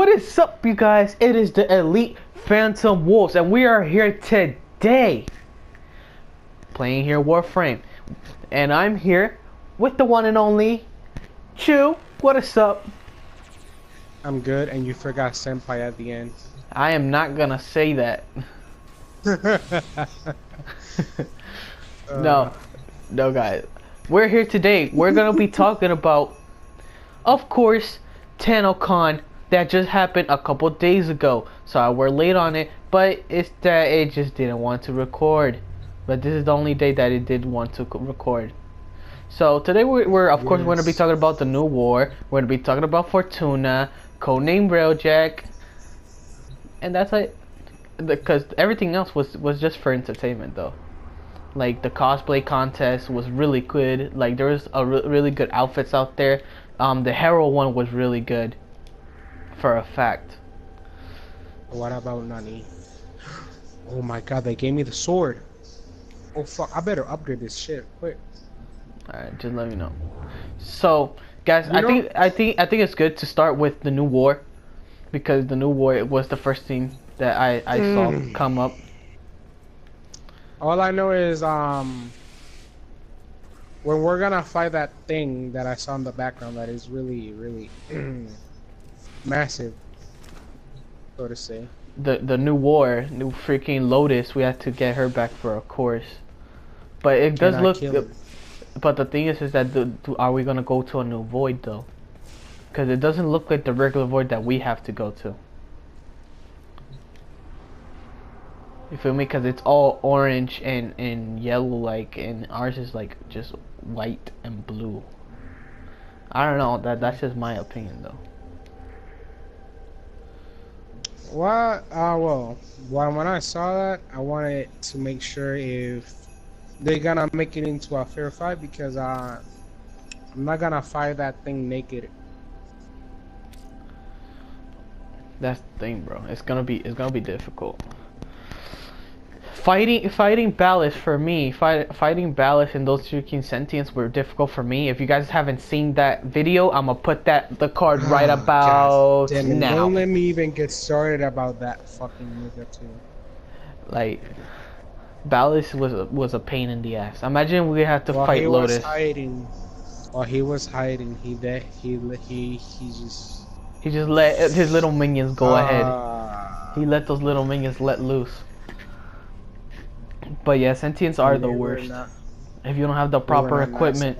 What is up, you guys? It is the Elite Phantom Wolves, and we are here today playing here Warframe. And I'm here with the one and only Chew. What is up? I'm good, and you forgot Senpai at the end. I am not gonna say that. No, guys. We're here today. We're gonna be talking about, of course, Tenno that just happened a couple days ago. So we're late on it, but it's that it just didn't want to record. But this is the only day that it did want to record. So today we're of course we're going to be talking about the new war. We're going to be talking about Fortuna, codename Railjack, and that's it. Because everything else was just for entertainment though. Like the cosplay contest was really good. Like there was really good outfits out there. The hero one was really good. For a fact. What about Nani? Oh my god, they gave me the sword. Oh fuck, I better upgrade this shit quick. Alright, just let me know. So, guys, I think it's good to start with the new war, because the new war was the first thing that I saw come up. All I know is when we're gonna fight that thing that I saw in the background that is really massive, so to say. The new war, new freaking Lotus, we have to get her back for a course. But it does look good. But the thing is that are we gonna go to a new void though? Because it doesn't look like the regular void that we have to go to. You feel me? Because it's all orange and yellow like, and ours is like just white and blue. I don't know. That's just my opinion though. What? Well, when I saw that, I wanted to make sure if they're gonna make it into a fair fight, because I'm not gonna fight that thing naked. That's the thing, bro. It's gonna be difficult. Fighting Ballast for me, fighting Ballast and those freaking sentients were difficult for me. If you guys haven't seen that video, I'm gonna put the card right about now. Don't let me even get started about that fucking nigga too. Like, Ballast was a pain in the ass. Imagine we had to fight Lotus. While he was hiding, he just let his little minions go ahead. He let those little minions let loose. But yeah, sentients are the worst. If you don't have the proper equipment.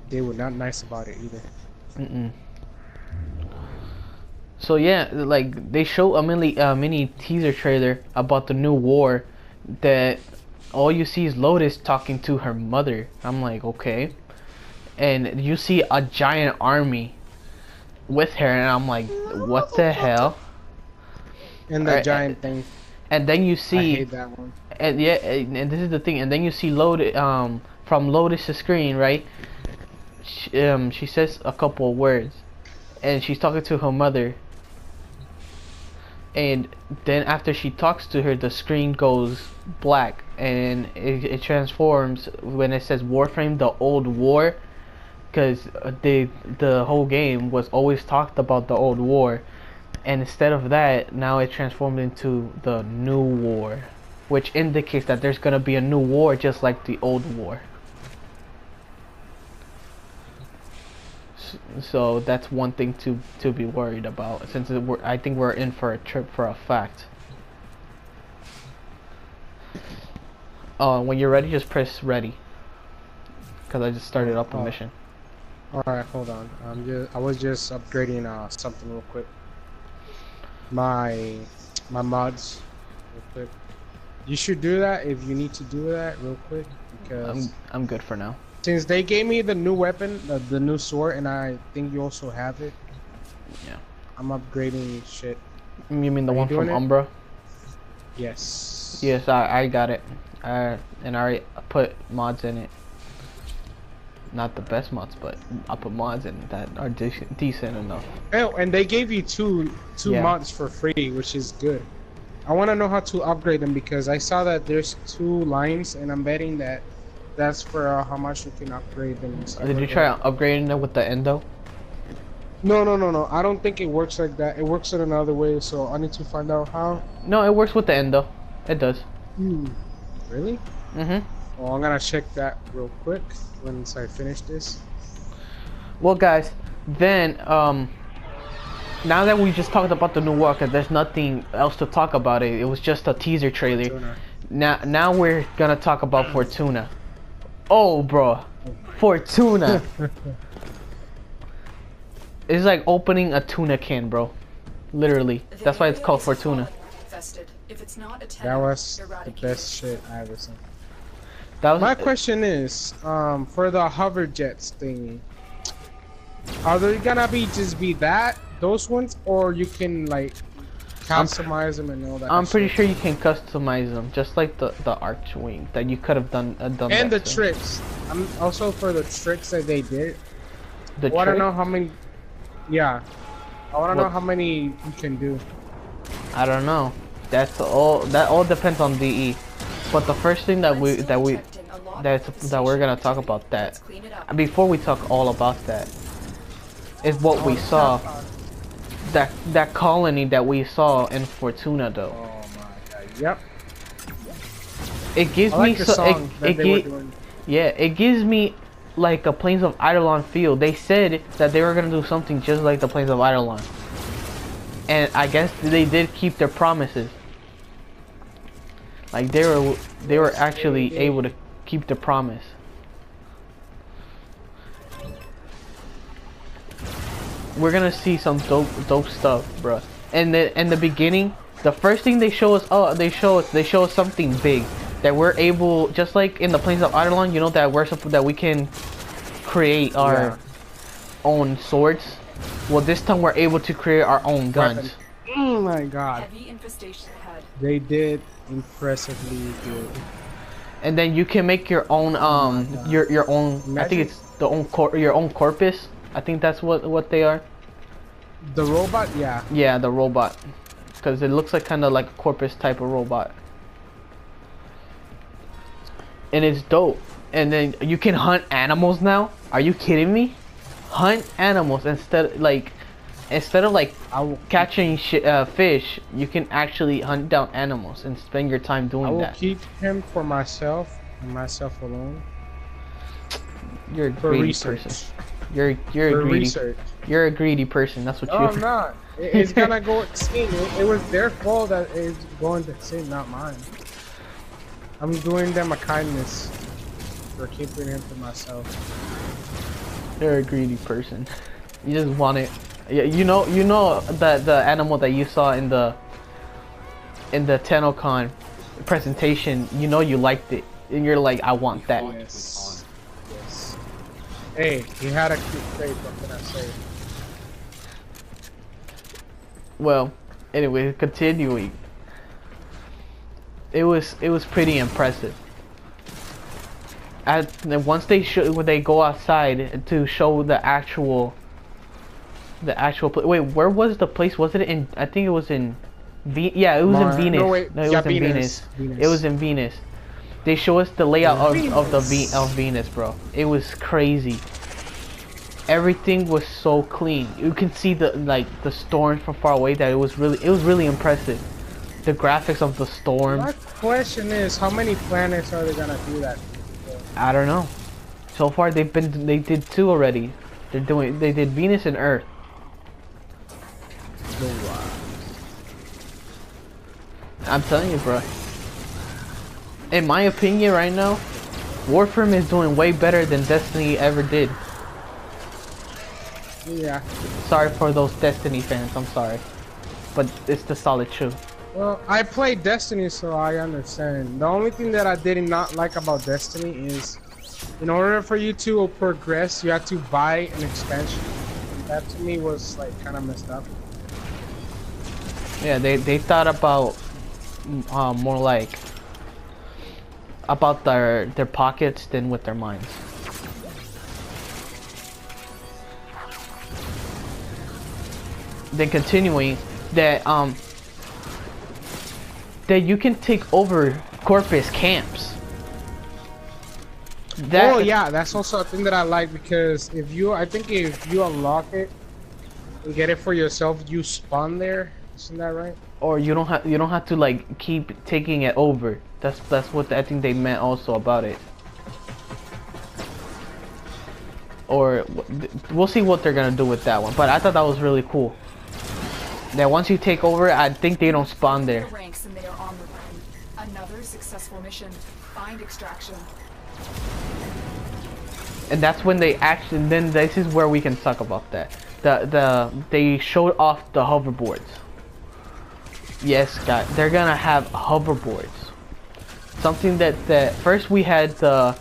They were not nice about it either. So yeah, like they show a mini teaser trailer about the new war, that all you see is Lotus talking to her mother. I'm like, okay, and you see a giant army with her, and I'm like, what the hell? And the giant thing. And then you see, I hate that one. And yeah, and this is the thing. And then you see Lotus, from Lotus's screen, right? She says a couple of words, and she's talking to her mother. And then after she talks to her, the screen goes black, and it transforms when it says Warframe, the old war, because the whole game was always talked about the old war. And instead of that, now it transformed into the new war, which indicates that there's gonna be a new war just like the old war. So that's one thing to be worried about, since I think we're in for a trip for a fact. When you're ready, just press ready, because I just started up a mission. Alright, hold on. I was just upgrading something real quick. My mods real quick. You should do that if you need to do that real quick, because I'm good for now. Since they gave me the new weapon, the new sword, and I think you also have it. Yeah. I'm upgrading shit. You mean the one from Umbra? Yes. Yes, I got it. And I already put mods in it. Not the best mods, but I put mods in that are decent enough. Oh, and they gave you two mods for free, which is good. I want to know how to upgrade them, because I saw that there's 2 lines, and I'm betting that that's for how much you can upgrade them. Did you try upgrading them with the Endo? No. I don't think it works like that. It works in another way, so I need to find out how. No, it works with the endo. It does. Hmm. Really? Mhm. Well, I'm gonna check that real quick once I finish this. Well, guys, then now that we just talked about the new walker, there's nothing else to talk about. It was just a teaser trailer. Fortuna. Now we're gonna talk about Fortuna. Oh, bro, Fortuna. It's like opening a tuna can, bro. Literally. That's why it's called Fortuna. That was the best shit I ever seen. That was My question is, for the hover jets thingy, are they gonna be those ones, or you can like customize them and all that? I'm pretty sure you can customize them, just like the Archwing that you could have done. And the tricks. I'm also for the tricks that they did. The I want to trick? know how many. Yeah, I want to know how many you can do. I don't know. That all depends on DE. But the first thing that we're gonna talk about that before we talk all about that is what we saw. That colony that we saw in Fortuna, though. Oh my god. Yep. It gives I like me the so song that they were doing. yeah, it gives me like a Plains of Eidolon feel. They said that they were gonna do something just like the Plains of Eidolon, and I guess they did keep their promises. Like they were actually able to keep the promise. We're gonna see some dope stuff, bro. And in the beginning, the first thing they show us, they show us something big that we're able, just like in the Plains of Eidolon, you know, that we can create our own swords. Well, this time we're able to create our own guns. Oh my god. Heavy infestation ahead. They did impressively good. And then you can make your own your own. Imagine. I think it's your own corpus. I think that's what they are. The robot, yeah. Yeah, the robot, because it looks like kind of like a corpus type of robot. And it's dope. And then you can hunt animals now. Are you kidding me? Hunt animals instead of like catching fish. You can actually hunt down animals and spend your time doing I will that. keep him for myself and myself alone. You're a For greedy research. person. You're a For greedy. research. You're a greedy person. That's what No, you. I'm not. It's gonna go extinct. It was their fault that it's going to extinct, not mine. I'm doing them a kindness for keeping him for myself. You're a greedy person. You just want it. Yeah, you know that the animal that you saw in the TennoCon presentation. You know you liked it, and you're like, I want that. Yes. Yes. Hey, he had a cute face. What can I say? Well, anyway, continuing. It was pretty impressive. Once when they go outside to show the actual wait, where was the place? Was it in? I think it was in. Yeah, it was in Venus. No, wait. No, it Yeah, was in Venus. Venus. It was in Venus. They show us the layout of Venus, bro. It was crazy. Everything was so clean. You can see the storm from far away. That it was really impressive. The graphics of the storm. My question is, how many planets are they gonna do that? I don't know. So far they did 2 already. They did Venus and Earth. I'm telling you, bro. In my opinion, right now, Warframe is doing way better than Destiny ever did. Yeah. Sorry for those Destiny fans. I'm sorry, but it's the solid truth. Well, I played Destiny, so I understand. The only thing that I did not like about Destiny is, in order for you to progress, you have to buy an expansion. That to me was like kind of messed up. Yeah, they thought about more like about their pockets than with their minds. Then continuing that that you can take over Corpus camps. Oh yeah, that's also a thing that I like, because if you, I think if you unlock it, and get it for yourself, you spawn there. Isn't that right? Or you don't have to like keep taking it over. That's what I think they meant also about it. Or we'll see what they're gonna do with that one. But I thought that was really cool. That once you take over, I think they don't spawn there. Ranks and they are on the run. Another successful mission. Find extraction. And that's when they actually. Then this is where we can talk about that. They showed off the hoverboards. Yes, guys, they're gonna have hoverboards. Something that first we had the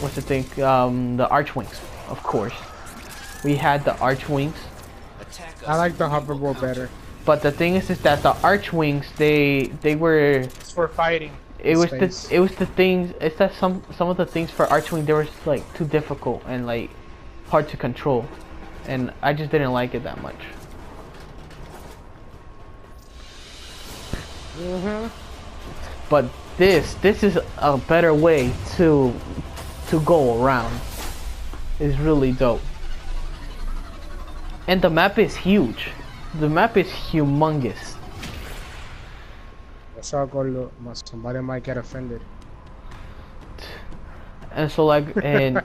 what's the thing? The arch wings, of course. We had the arch wings. I like the hoverboard better. But the thing is that the arch wings they were. It's for fighting. It was the things. It's that some of the things for arch wing they were like too difficult and like hard to control, and I just didn't like it that much. But this is a better way to go around. It's really dope. And the map is huge. The map is humongous. That's how go look. Somebody might get offended. And so like, and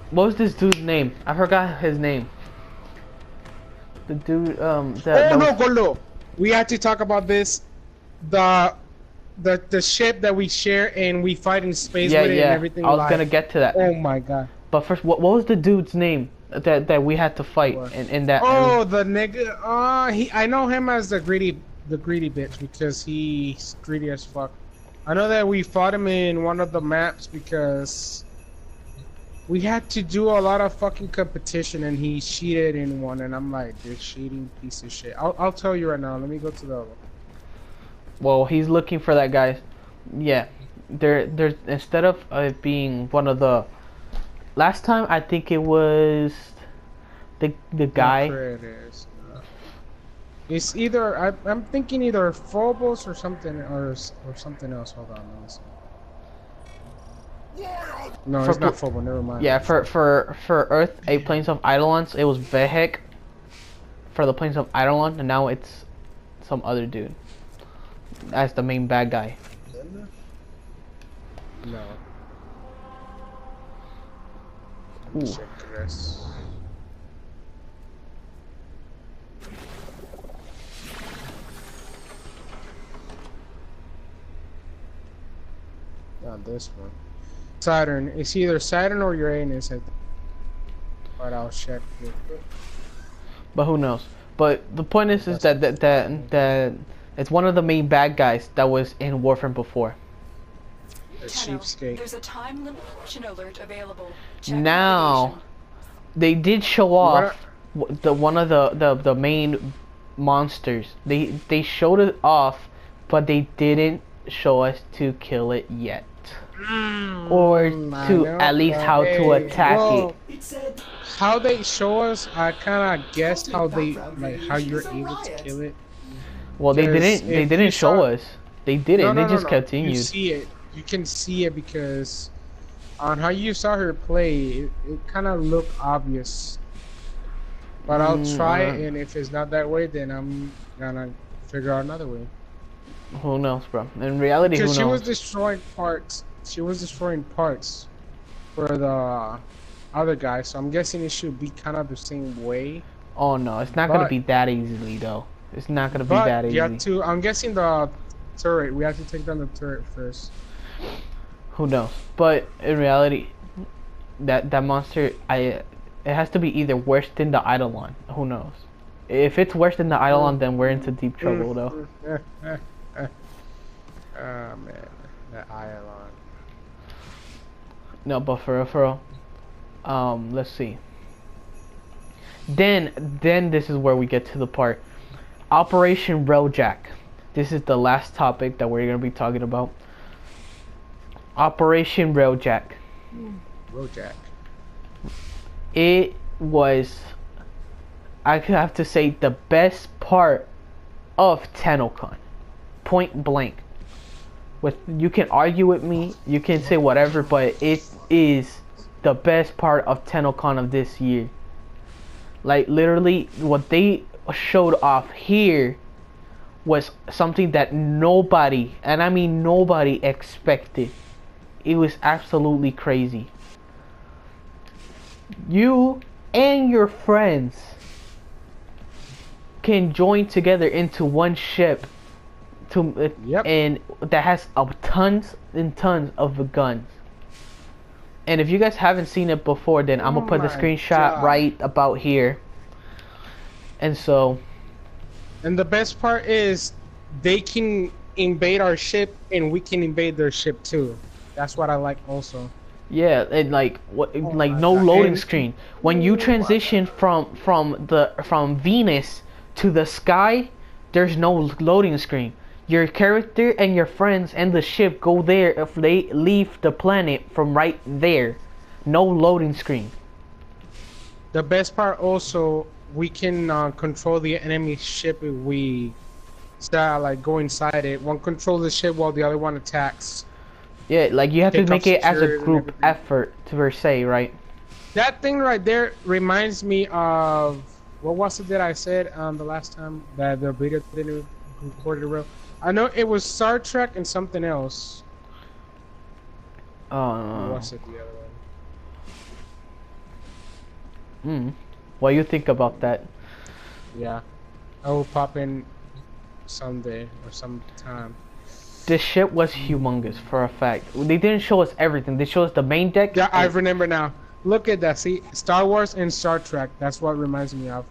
what was this dude's name? I forgot his name. The dude, no, Golo. We had to talk about this. The ship that we share and we fight in space with it and everything. I was gonna get to that. Oh my god. But first, what was the dude's name that we had to fight in that? Oh, the nigga. I know him as the greedy bitch because he's greedy as fuck. I know that we fought him in one of the maps because we had to do a lot of fucking competition and he cheated in one, and I'm like, this cheating piece of shit. I'll tell you right now. Let me go to the. Well, he's looking for that guy. Yeah, there's instead of it being one of the. Last time I think it was the guy. It's either I'm thinking either Phobos or something or something else. Hold on, let me see. No, it's not Phobos. Never mind. Yeah, for Earth, Plains of Eidolons, it was Vehek. For the Plains of Eidolon, and now it's some other dude as the main bad guy. No. Ooh. Check this. Not this one. Saturn. It's either Saturn or Uranus. But I'll check real quick. But who knows? But the point is that it's one of the main bad guys that was in Warframe before. The cheapskate. There's a time limitation alert available. Check Now, they did show off one of the main monsters. They showed it off, but they didn't show us to kill it yet, or to at least how to attack it. How they show us, I kind of guessed how you're able to kill it. Well, they didn't show us. They didn't. They just continued. You see it. You can see it because on how you saw her play, it kind of looked obvious. But I'll try it, and if it's not that way, then I'm gonna figure out another way. Who knows, bro? In reality, who knows? Because she was destroying parts. She was destroying parts for the other guy, so I'm guessing it should be kind of the same way. Oh no, it's not gonna be that easily though. It's not gonna be that easy. You have to. I'm guessing the turret. We have to take down the turret first. Who knows? But in reality, that monster, it has to be either worse than the Eidolon. Who knows? If it's worse than the Eidolon, then we're into deep trouble, though. Oh man, the Eidolon. No, but for real, let's see. Then this is where we get to the part. Operation Railjack. This is the last topic that we're gonna be talking about. Operation Railjack. Railjack. It was, I have to say, the best part of TennoCon. Point blank. You can argue with me, you can say whatever, but it is the best part of TennoCon of this year. Like literally what they showed off here was something that nobody, and I mean nobody, expected. It was absolutely crazy. You and your friends can join together into one ship to and that has tons and tons of guns. And if you guys haven't seen it before, then I'm gonna put the screenshot right about here. And so, and the best part is they can invade our ship and we can invade their ship too. That's what I like also. Yeah, and like what, like no loading screen. When you transition from Venus to the sky, there's no loading screen. Your character and your friends and the ship go there if they leave the planet from right there. No loading screen. The best part also, we can control the enemy ship if we start like go inside it. One controls the ship while the other one attacks. Yeah, like you have to make it as a group effort to per se, right? That thing right there reminds me of what was it that I said the last time that the video didn't record it real. I know it was Star Trek and something else. What was it the other one? What do you think about that? Yeah, I will pop in someday or sometime. This ship was humongous for a fact. They didn't show us everything. They showed us the main deck. Yeah, I remember now. Look at that. See, Star Wars and Star Trek. That's what it reminds me of.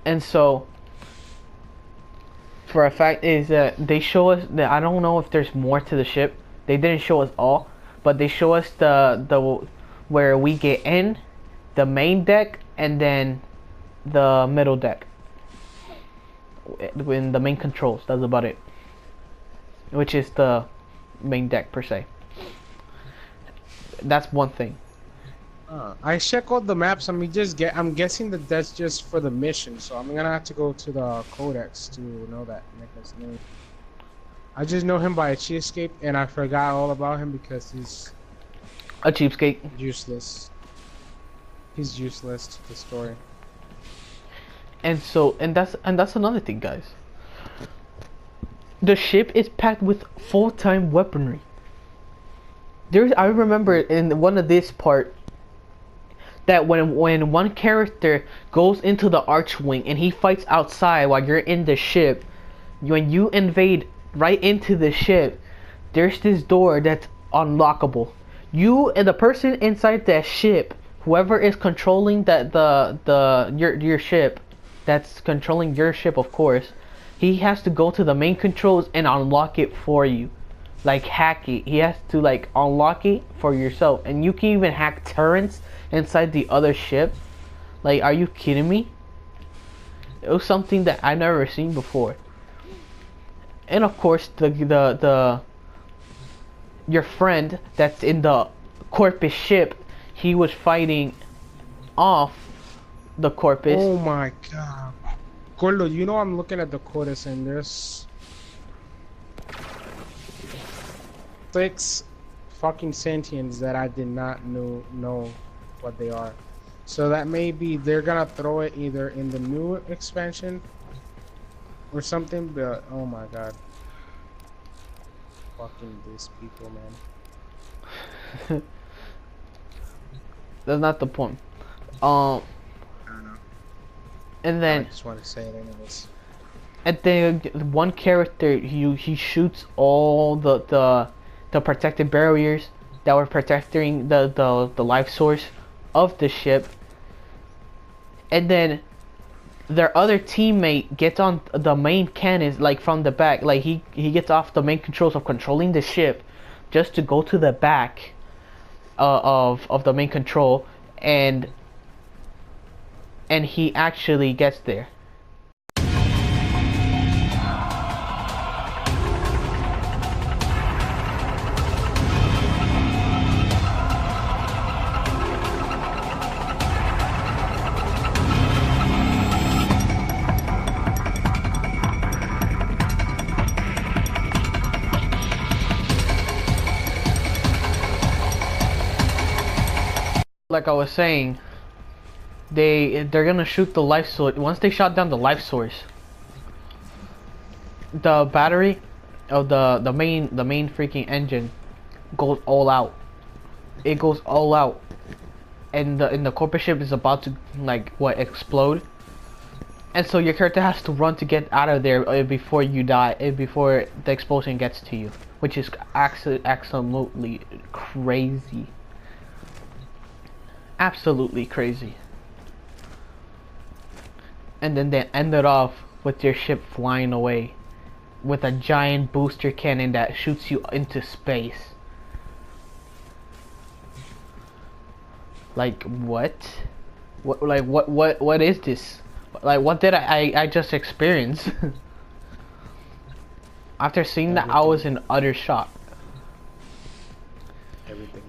And so, for a fact is that they show us that I don't know if there's more to the ship. They didn't show us all, but they show us the where we get in, the main deck, and then the middle deck. In the main controls, that's about it. Which is the main deck per se. That's one thing. I check out the maps. I'm guessing that that's just for the mission, so I'm gonna have to go to the codex to know that Nicholas name. I just know him by a cheapskate, and I forgot all about him because he's a cheapskate. Useless. He's useless to the story. And so, and that's another thing, guys. The ship is packed with full-time weaponry. I remember in one of this part that when one character goes into the archwing and he fights outside while you're in the ship, when you invade right into the ship, there's this door that's unlockable. You and the person inside that ship, whoever is controlling your ship, that's controlling your ship, of course, he has to go to the main controls and unlock it for you. Like hack it. He has to like unlock it for yourself. And you can even hack turrets inside the other ship. Like, are you kidding me? It was something that I never seen before. And of course your friend that's in the Corpus ship, he was fighting off the Corpus. Oh my god. Gordo, you know I'm looking at the Corpus and there's 6 fucking sentients that I did not know what they are. So that maybe they're gonna throw it either in the new expansion or something, but oh my god. Fucking these people, man. That's not the point. I don't know. And then I just want to say it anyways. And then one character, he shoots all the protected barriers that were protecting the life source of the ship. And then their other teammate gets on the main cannons, like from the back. Like he gets off the main controls of controlling the ship just to go to the back of the main control, and he actually gets there. like I was saying, they're gonna shoot the life source. Once they shot down the life source, the battery of the main freaking engine goes all out. It goes all out, and the corporate ship is about to like what explode. And so your character has to run to get out of there before you die, before the explosion gets to you, which is absolutely crazy. Absolutely crazy. And then they ended off with your ship flying away with a giant booster cannon that shoots you into space. Like what? What is this? Like, what did I just experience? After seeing that, I was in utter shock. Everything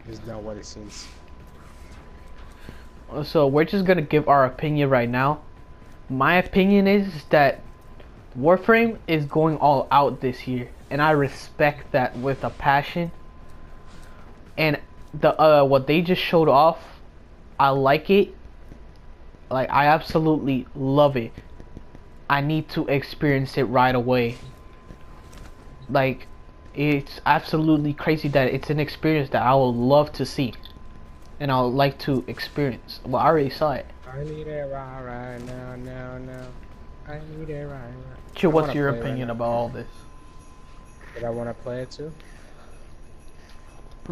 is not what it seems. So we're just gonna give our opinion right now. My opinion is that Warframe is going all out this year, and I respect that with a passion. And the what they just showed off, I like it. Like, I absolutely love it. I need to experience it right away. Like, it's absolutely crazy that it's an experience that I would love to see. And I would like to experience. Well, I already saw it. I need it right now. I need it right. Chill, what's your opinion about all this? But I want to play it too. I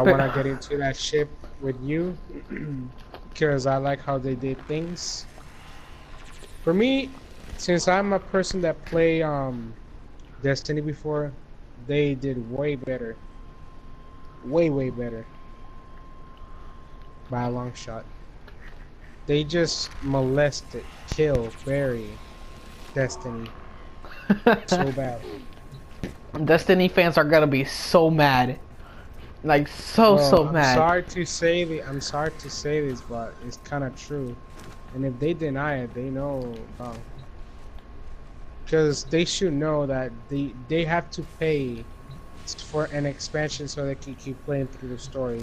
want to get into that ship with you. Because I like how they did things. For me, since I'm a person that play Destiny before, they did way better. Way better. By a long shot. They just molested, kill, bury Destiny. So bad. Destiny fans are gonna be so mad. Like so mad. I'm sorry to say this, but it's kind of true. And if they deny it, they know, because they should know that they have to pay for an expansion so they can keep playing through the story,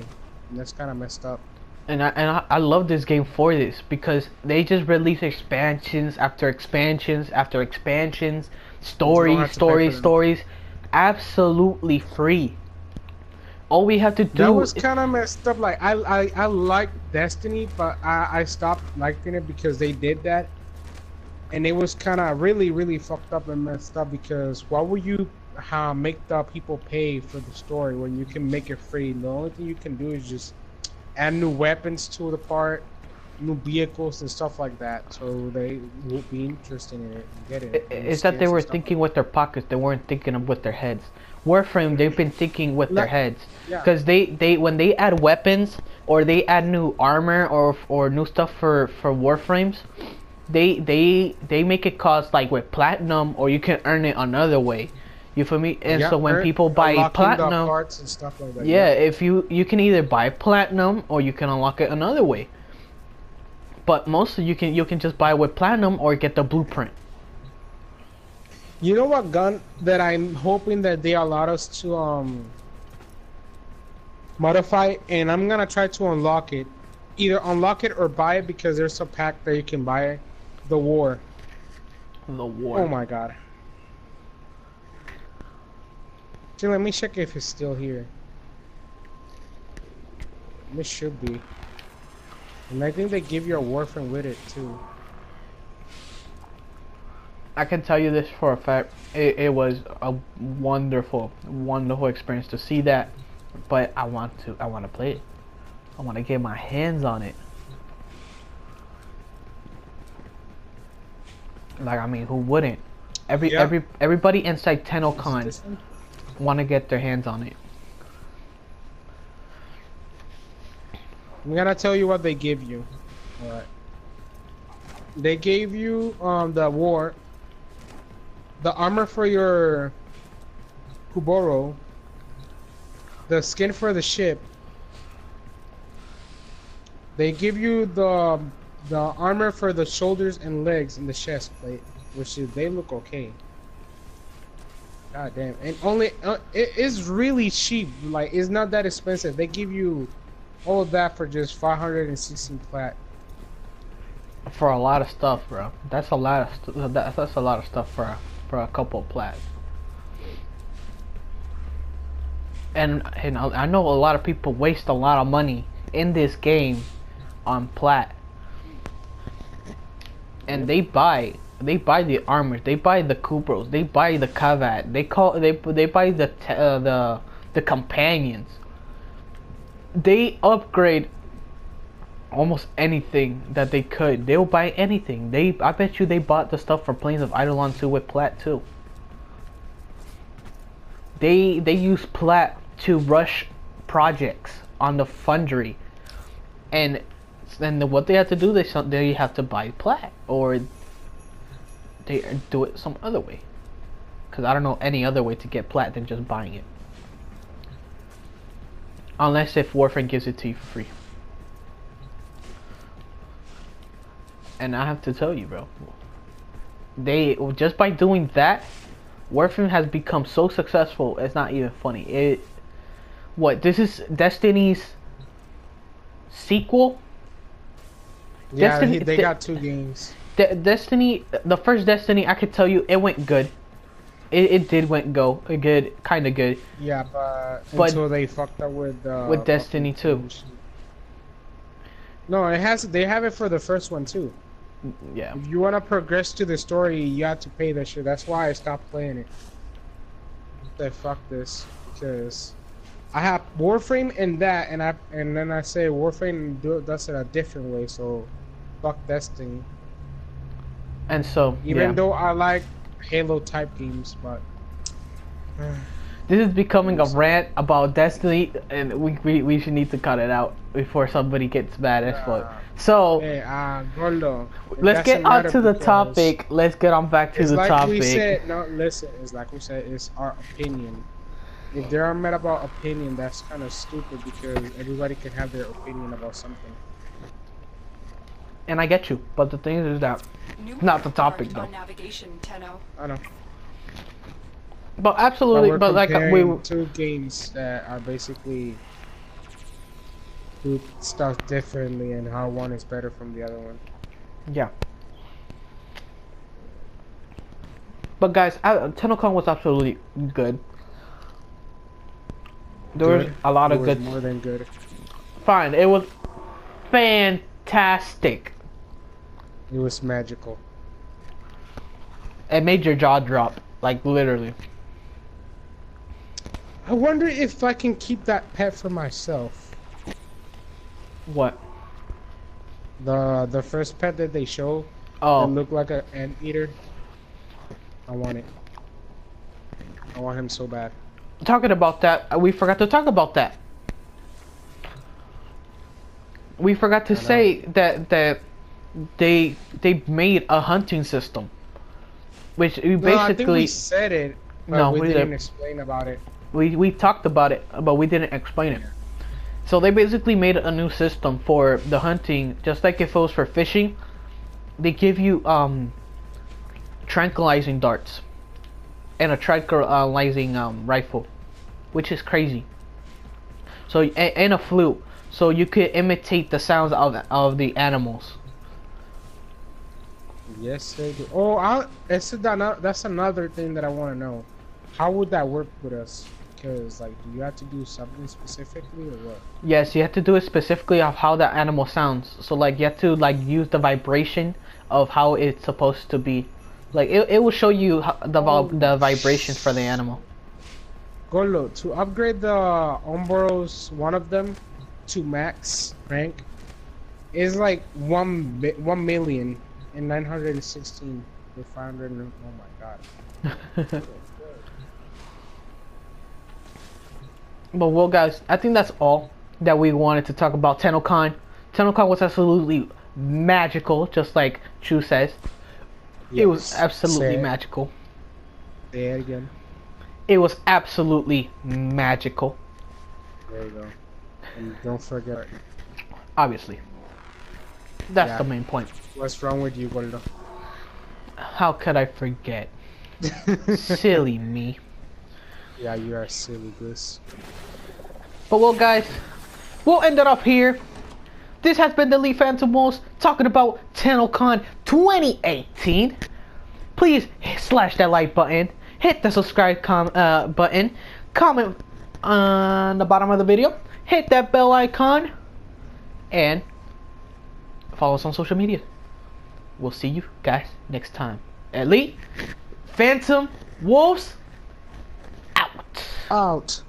and that's kind of messed up. And I love this game for this, because they just release expansions after expansions after expansions, stories, absolutely free. All we have to do. That was kind of messed up. Like I like Destiny, but I stopped liking it because they did that, and it was kind of really fucked up and messed up. Because why would you make the people pay for the story when you can make it free? The only thing you can do is just add new weapons to the part, new vehicles and stuff like that. So they will be interested in it and get it. It's that they were thinking with their pockets. They weren't thinking with their heads. Warframe, they've been thinking with their heads, because they when they add weapons or they add new armor or new stuff for Warframes, they make it cost like with platinum, or you can earn it another way. You feel me? And so when people buy platinum, parts and stuff like that, if you can either buy platinum or you can unlock it another way. But mostly you can just buy with platinum or get the blueprint. You know what gun that I'm hoping that they allow us to modify, and I'm gonna try to unlock it. Either unlock it or buy it, because there's a pack that you can buy it. The War. The War. Oh my god. Dude, let me check if it's still here. This should be. And I think they give you a Warframe with it too. I can tell you this for a fact. It was a wonderful experience to see that, but I want to play it. I want to get my hands on it. Like, I mean, who wouldn't? Everybody inside Tenno want to get their hands on it. I'm gonna tell you what they give you. Alright. They gave you the War, the armor for your Kuboro, the skin for the ship. They give you the armor for the shoulders and legs and the chest plate, which is, they look okay. God damn, and only it is really cheap. Like, it's not that expensive. They give you All of that for just 516 plat. For a lot of stuff, bro. That's a lot of that's a lot of stuff for a couple of plats. And I know a lot of people waste a lot of money in this game on plat. And they buy the armors, they buy the Kubros, they buy the Kavat, they buy the companions. They upgrade almost anything that they could. They'll buy anything. I bet you they bought the stuff for Plains of Eidolon 2 with plat too. They use plat to rush projects on the Foundry, and what they have to do, they have to buy plat, or they do it some other way. Cause I don't know any other way to get plat than just buying it, unless if Warframe gives it to you for free. And I have to tell you, bro, they just by doing that, Warframe has become so successful. It's not even funny. This is Destiny's sequel? Yeah, they got 2 games. Destiny, the first Destiny, I could tell you, it went good. It did kind of good. Yeah, but until they fucked up with Destiny 2. No, they have it for the first one too. Yeah. If you want to progress to the story, you have to pay that shit. That's why I stopped playing it. I said fuck this, because I have Warframe and that, and then I say Warframe does it a different way. So fuck Destiny. And so even though I like Halo type games, but this is becoming a rant about Destiny, and we should need to cut it out before somebody gets mad as fuck. So Gordo, let's get on to the topic. Let's get on back to the topic. It's like we said, it's our opinion. If they are mad about opinion, that's kind of stupid, because everybody can have their opinion about something. And I get you, but the thing is that not the topic though. Navigation, Tenno. I know. But absolutely, but like we 2 games that are basically do stuff differently, and how one is better from the other one. Yeah. But guys, TennoCon was absolutely good. There was a lot of good. More than good. Fine, it was fantastic. It was magical. It made your jaw drop, like literally. I wonder if I can keep that pet for myself. What? The first pet that they show. Oh. That looked like an anteater. I want it. I want him so bad. Talking about that, we forgot to talk about that. We forgot to say that they made a hunting system, which we basically. No, I think we said it, but we didn't explain about it. We talked about it, but we didn't explain it. So they basically made a new system for the hunting, just like if it was for fishing. They give you tranquilizing darts and a tranquilizing rifle, which is crazy. So and a flute, so you could imitate the sounds of the animals. Yes, they do. Oh, that's another thing that I want to know. How would that work with us? Because, like, do you have to do something specifically, or what? Yes, you have to do it specifically of how that animal sounds. So, like, you have to, like, use the vibration of how it's supposed to be. Like, it will show you the vibrations for the animal. Golo, to upgrade the Umbros, one of them, to max rank, is like 1,916 with 500. Oh my god. But well, guys, I think that's all that we wanted to talk about TennoCon. TennoCon was absolutely magical, just like Chu says. Yes, it was absolutely magical. Say it again. It was absolutely magical. There you go. And don't forget. Obviously. That's the main point. What's wrong with you, Gordo? How could I forget? Silly me. Yeah, you are silly goose. But well, guys, we'll end it up here. This has been the Elite Phantom Wolves talking about TennoCon 2018. Please slash that like button, hit the subscribe button, comment on the bottom of the video, hit that bell icon, and follow us on social media. We'll see you guys next time. Elite Phantom Wolves out. Out.